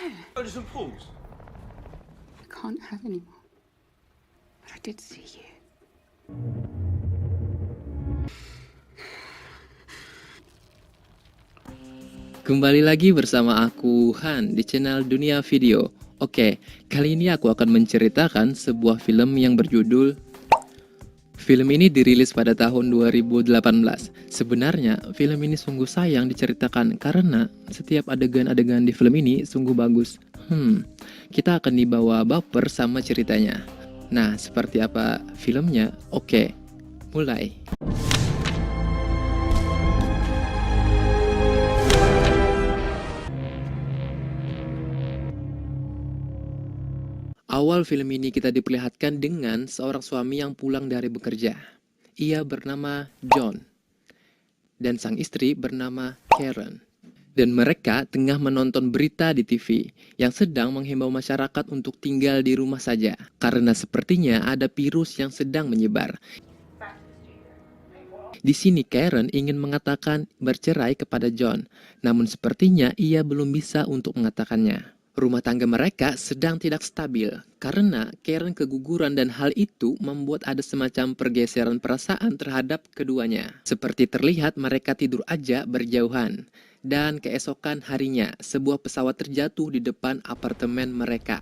Rogers and Pauls. I can't have any more. But I did see you. Kembali lagi bersama aku Han di channel Dunia Video. Oke, kali ini aku akan menceritakan sebuah film yang berjudul. Film ini dirilis pada tahun 2018. Sebenarnya film ini sungguh sayang diceritakan karena setiap adegan-adegan di film ini sungguh bagus. Kita akan dibawa baper sama ceritanya. Nah, seperti apa filmnya? Oke, mulai. Awal film ini kita diperlihatkan dengan seorang suami yang pulang dari bekerja. Ia bernama John dan sang istri bernama Karen. Dan mereka tengah menonton berita di TV yang sedang menghimbau masyarakat untuk tinggal di rumah saja karena sepertinya ada virus yang sedang menyebar. Di sini Karen ingin mengatakan bercerai kepada John, namun sepertinya ia belum bisa untuk mengatakannya. Rumah tangga mereka sedang tidak stabil karena Karen keguguran dan hal itu membuat ada semacam pergeseran perasaan terhadap keduanya. Seperti terlihat mereka tidur aja berjauhan. Dan keesokan harinya sebuah pesawat terjatuh di depan apartemen mereka.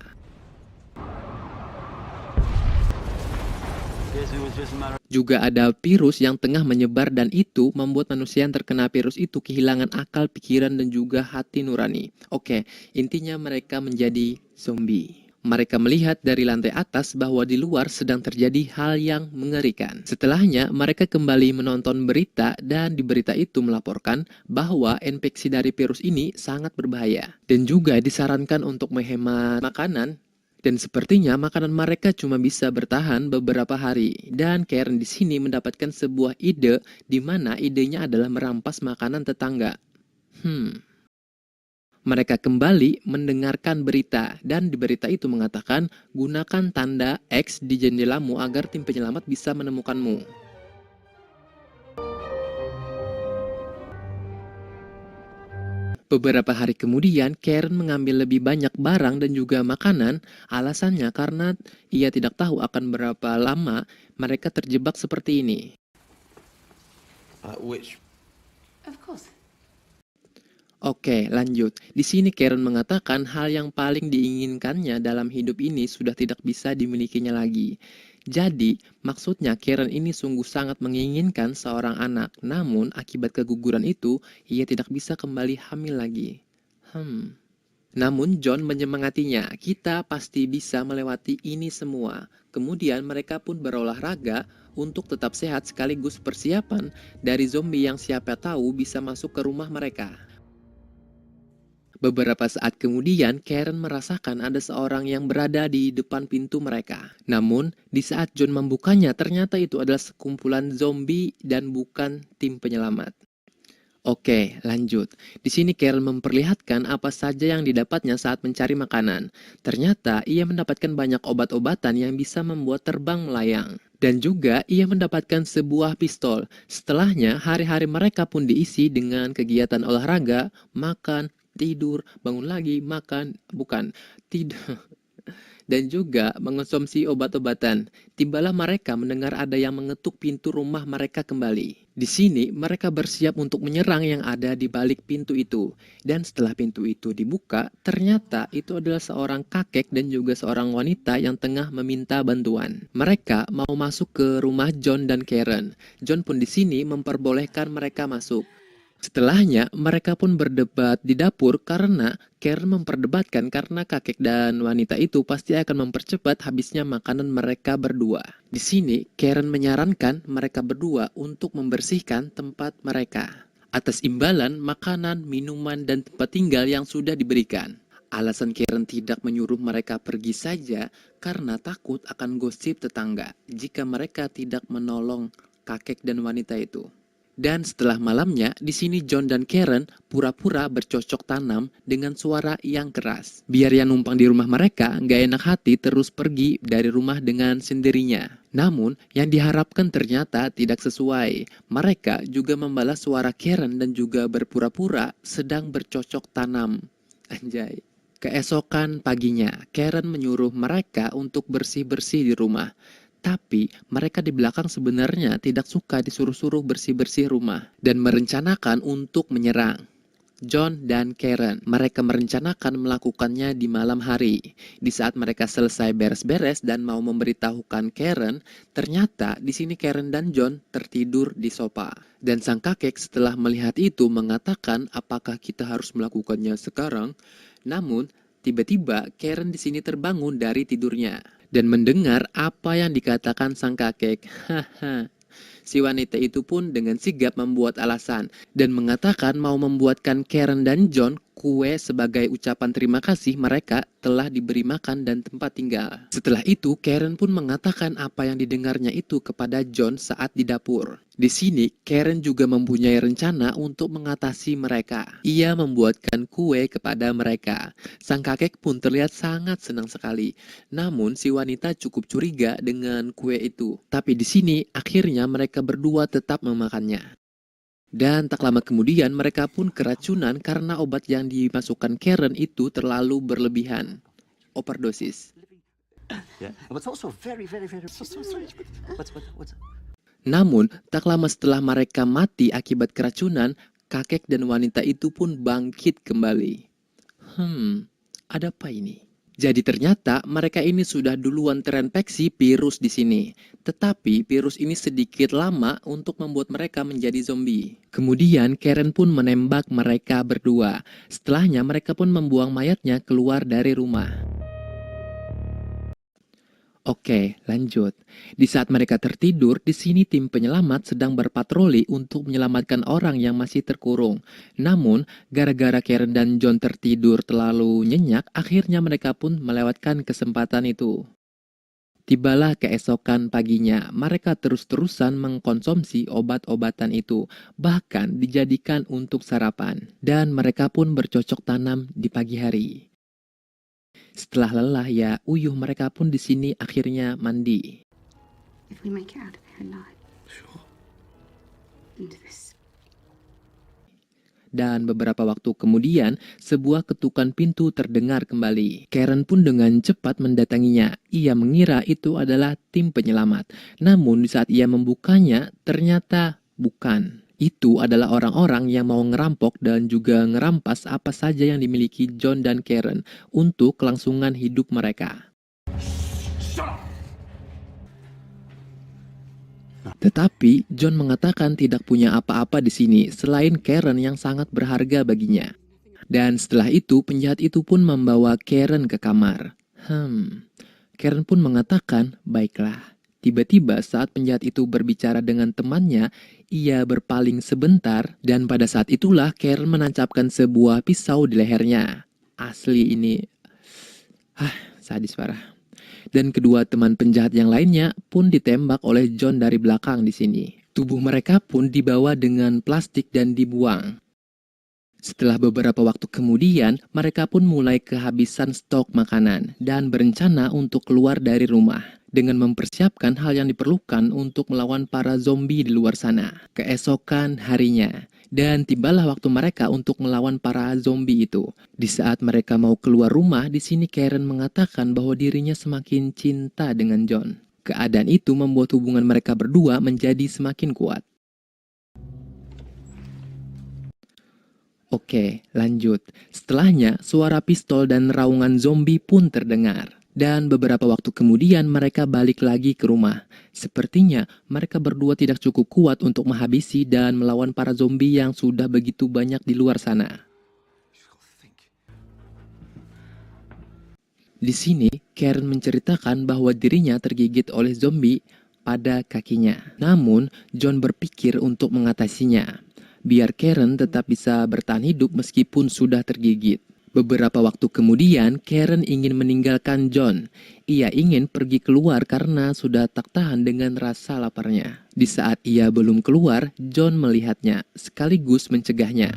Juga ada virus yang tengah menyebar dan itu membuat manusia yang terkena virus itu kehilangan akal, pikiran, dan juga hati nurani. Oke, intinya mereka menjadi zombie. Mereka melihat dari lantai atas bahwa di luar sedang terjadi hal yang mengerikan. Setelahnya, mereka kembali menonton berita dan di berita itu melaporkan bahwa infeksi dari virus ini sangat berbahaya. Dan juga disarankan untuk menghemat makanan. Dan sepertinya makanan mereka cuma bisa bertahan beberapa hari. Dan Karen di sini mendapatkan sebuah ide di mana idenya adalah merampas makanan tetangga. Mereka kembali mendengarkan berita dan di berita itu mengatakan gunakan tanda X di jendelamu agar tim penyelamat bisa menemukanmu. Beberapa hari kemudian, Karen mengambil lebih banyak barang dan juga makanan. Alasannya karena ia tidak tahu akan berapa lama mereka terjebak seperti ini. Of course. Oke, lanjut. Di sini Karen mengatakan hal yang paling diinginkannya dalam hidup ini sudah tidak bisa dimilikinya lagi. Jadi, maksudnya Karen ini sungguh sangat menginginkan seorang anak. Namun, akibat keguguran itu, ia tidak bisa kembali hamil lagi. Namun John menyemangatinya, kita pasti bisa melewati ini semua. Kemudian mereka pun berolahraga untuk tetap sehat sekaligus persiapan dari zombie yang siapa tahu bisa masuk ke rumah mereka. Beberapa saat kemudian, Karen merasakan ada seorang yang berada di depan pintu mereka. Namun, di saat John membukanya, ternyata itu adalah sekumpulan zombie dan bukan tim penyelamat. Oke, lanjut. Di sini Karen memperlihatkan apa saja yang didapatnya saat mencari makanan. Ternyata ia mendapatkan banyak obat-obatan yang bisa membuat terbang melayang. Dan juga ia mendapatkan sebuah pistol. Setelahnya, hari-hari mereka pun diisi dengan kegiatan olahraga, makan, tidur, bangun lagi, makan, bukan, tidur. Dan juga mengonsumsi obat-obatan. Tibalah mereka mendengar ada yang mengetuk pintu rumah mereka kembali. Di sini mereka bersiap untuk menyerang yang ada di balik pintu itu. Dan setelah pintu itu dibuka, ternyata itu adalah seorang kakek dan juga seorang wanita yang tengah meminta bantuan. Mereka mau masuk ke rumah John dan Karen. John pun di sini memperbolehkan mereka masuk. Setelahnya, mereka pun berdebat di dapur karena Karen memperdebatkan karena kakek dan wanita itu pasti akan mempercepat habisnya makanan mereka berdua. Di sini, Karen menyarankan mereka berdua untuk membersihkan tempat mereka atas imbalan makanan, minuman, dan tempat tinggal yang sudah diberikan. Alasan Karen tidak menyuruh mereka pergi saja karena takut akan gosip tetangga jika mereka tidak menolong kakek dan wanita itu. Dan setelah malamnya, di sini John dan Karen pura-pura bercocok tanam dengan suara yang keras. Biar yang numpang di rumah mereka nggak enak hati terus pergi dari rumah dengan sendirinya. Namun, yang diharapkan ternyata tidak sesuai. Mereka juga membalas suara Karen dan juga berpura-pura sedang bercocok tanam. Anjay. Keesokan paginya, Karen menyuruh mereka untuk bersih-bersih di rumah. Tapi mereka di belakang sebenarnya tidak suka disuruh-suruh bersih-bersih rumah dan merencanakan untuk menyerang. John dan Karen, mereka merencanakan melakukannya di malam hari. Di saat mereka selesai beres-beres dan mau memberitahukan Karen, ternyata di sini Karen dan John tertidur di sofa. Dan sang kakek setelah melihat itu mengatakan apakah kita harus melakukannya sekarang. Namun, tiba-tiba Karen di sini terbangun dari tidurnya dan mendengar apa yang dikatakan sang kakek. Haha. Si wanita itu pun dengan sigap membuat alasan dan mengatakan mau membuatkan Karen dan John kue sebagai ucapan terima kasih mereka telah diberi makan dan tempat tinggal. Setelah itu, Karen pun mengatakan apa yang didengarnya itu kepada John saat di dapur. Di sini, Karen juga mempunyai rencana untuk mengatasi mereka. Ia membuatkan kue kepada mereka. Sang kakek pun terlihat sangat senang sekali. Namun, si wanita cukup curiga dengan kue itu. Tapi di sini, akhirnya mereka berdua tetap memakannya. Dan tak lama kemudian mereka pun keracunan karena obat yang dimasukkan Karen itu terlalu berlebihan. Overdosis. Yeah, and what's also very so strange. But what's Namun, tak lama setelah mereka mati akibat keracunan, kakek dan wanita itu pun bangkit kembali. Ada apa ini? Jadi ternyata mereka ini sudah duluan terinfeksi virus di sini. Tetapi virus ini sedikit lama untuk membuat mereka menjadi zombie. Kemudian Karen pun menembak mereka berdua. Setelahnya mereka pun membuang mayatnya keluar dari rumah. Oke, lanjut. Di saat mereka tertidur, di sini tim penyelamat sedang berpatroli untuk menyelamatkan orang yang masih terkurung. Namun, gara-gara Karen dan John tertidur terlalu nyenyak, akhirnya mereka pun melewatkan kesempatan itu. Tibalah keesokan paginya, mereka terus-terusan mengkonsumsi obat-obatan itu, bahkan dijadikan untuk sarapan. Dan mereka pun bercocok tanam di pagi hari. Setelah lelah ya uyuh, mereka pun di sini akhirnya mandi. If we make it out of here alive, sure? into this. Dan beberapa waktu kemudian, sebuah ketukan pintu terdengar kembali. Karen pun dengan cepat mendatanginya. Ia mengira itu adalah tim penyelamat. Namun di saat ia membukanya, ternyata bukan. Itu adalah orang-orang yang mau ngerampok dan juga ngerampas apa saja yang dimiliki John dan Karen untuk kelangsungan hidup mereka. Tetapi John mengatakan tidak punya apa-apa di sini selain Karen yang sangat berharga baginya. Dan setelah itu penjahat itu pun membawa Karen ke kamar. Karen pun mengatakan, baiklah. Tiba-tiba saat penjahat itu berbicara dengan temannya, ia berpaling sebentar dan pada saat itulah Karen menancapkan sebuah pisau di lehernya. Asli ini, sadis parah. Dan kedua teman penjahat yang lainnya pun ditembak oleh John dari belakang di sini. Tubuh mereka pun dibawa dengan plastik dan dibuang. Setelah beberapa waktu kemudian, mereka pun mulai kehabisan stok makanan dan berencana untuk keluar dari rumah dengan mempersiapkan hal yang diperlukan untuk melawan para zombie di luar sana. Keesokan harinya, dan tibalah waktu mereka untuk melawan para zombie itu. Di saat mereka mau keluar rumah, di sini Karen mengatakan bahwa dirinya semakin cinta dengan John. Keadaan itu membuat hubungan mereka berdua menjadi semakin kuat. Oke, lanjut. Setelahnya, suara pistol dan raungan zombie pun terdengar. Dan beberapa waktu kemudian mereka balik lagi ke rumah. Sepertinya mereka berdua tidak cukup kuat untuk menghabisi dan melawan para zombie yang sudah begitu banyak di luar sana. Di sini, Karen menceritakan bahwa dirinya tergigit oleh zombie pada kakinya. Namun, John berpikir untuk mengatasinya, biar Karen tetap bisa bertahan hidup meskipun sudah tergigit. Beberapa waktu kemudian, Karen ingin meninggalkan John. Ia ingin pergi keluar karena sudah tak tahan dengan rasa laparnya. Di saat ia belum keluar, John melihatnya, sekaligus mencegahnya.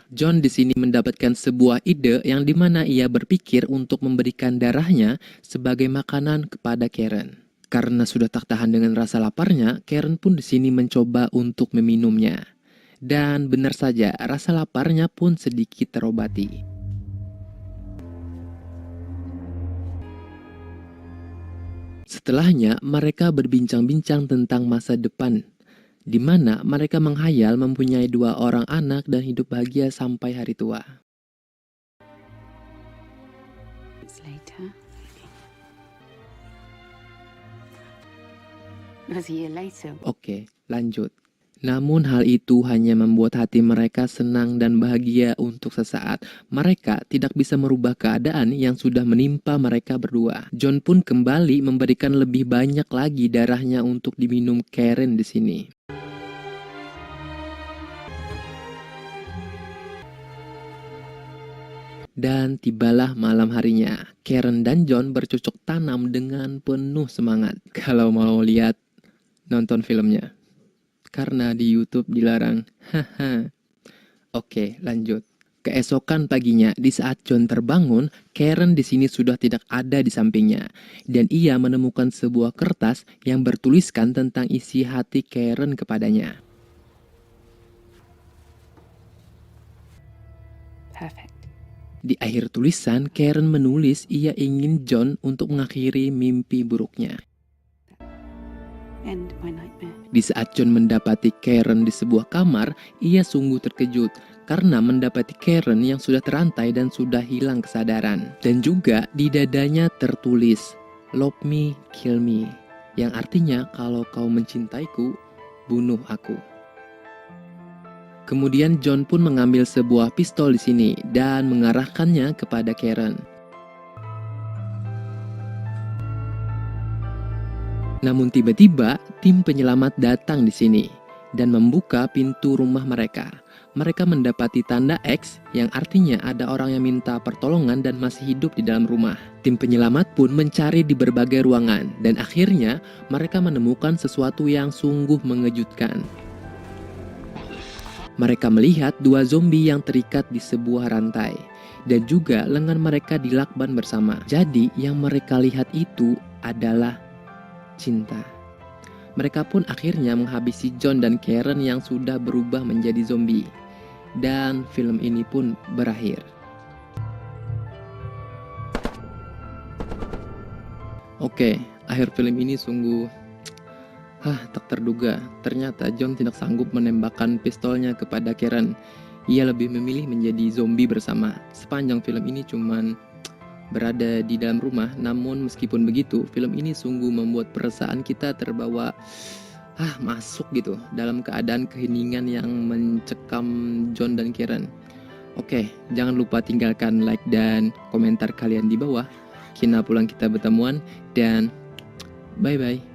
John di sini mendapatkan sebuah ide yang dimana ia berpikir untuk memberikan darahnya sebagai makanan kepada Karen. Karena sudah tak tahan dengan rasa laparnya, Karen pun di sini mencoba untuk meminumnya. Dan benar saja, rasa laparnya pun sedikit terobati. Setelahnya, mereka berbincang-bincang tentang masa depan, di mana mereka menghayal mempunyai 2 orang anak dan hidup bahagia sampai hari tua. It's later. It was a year later. Oke, lanjut. Namun hal itu hanya membuat hati mereka senang dan bahagia untuk sesaat. Mereka tidak bisa merubah keadaan yang sudah menimpa mereka berdua. John pun kembali memberikan lebih banyak lagi darahnya untuk diminum Karen di sini. Dan tibalah malam harinya. Karen dan John bercocok tanam dengan penuh semangat. Kalau mau lihat, nonton filmnya. Karena di YouTube dilarang. Haha. Oke, lanjut. Keesokan paginya, di saat John terbangun, Karen di sini sudah tidak ada di sampingnya, dan ia menemukan sebuah kertas yang bertuliskan tentang isi hati Karen kepadanya. Perfect. Di akhir tulisan, Karen menulis ia ingin John untuk mengakhiri mimpi buruknya. End my nightmare. Di saat John mendapati Karen di sebuah kamar, ia sungguh terkejut karena mendapati Karen yang sudah terantai dan sudah hilang kesadaran. Dan juga di dadanya tertulis, "Love me, kill me," yang artinya kalau kau mencintaiku, bunuh aku. Kemudian John pun mengambil sebuah pistol di sini dan mengarahkannya kepada Karen. Namun tiba-tiba tim penyelamat datang di sini dan membuka pintu rumah mereka. Mereka mendapati tanda X yang artinya ada orang yang minta pertolongan dan masih hidup di dalam rumah. Tim penyelamat pun mencari di berbagai ruangan dan akhirnya mereka menemukan sesuatu yang sungguh mengejutkan. Mereka melihat 2 zombie yang terikat di sebuah rantai dan juga lengan mereka dilakban bersama. Jadi yang mereka lihat itu adalah cinta. Mereka pun akhirnya menghabisi John dan Karen yang sudah berubah menjadi zombie. Dan film ini pun berakhir. Oke, akhir film ini sungguh tak terduga. Ternyata John tidak sanggup menembakkan pistolnya kepada Karen. Ia lebih memilih menjadi zombie bersama. Sepanjang film ini cuman berada di dalam rumah. Namun meskipun begitu, film ini sungguh membuat perasaan kita terbawa masuk gitu dalam keadaan keheningan yang mencekam John dan Karen. Oke, jangan lupa tinggalkan like dan komentar kalian di bawah. Kina pulang kita bertemuan dan bye bye.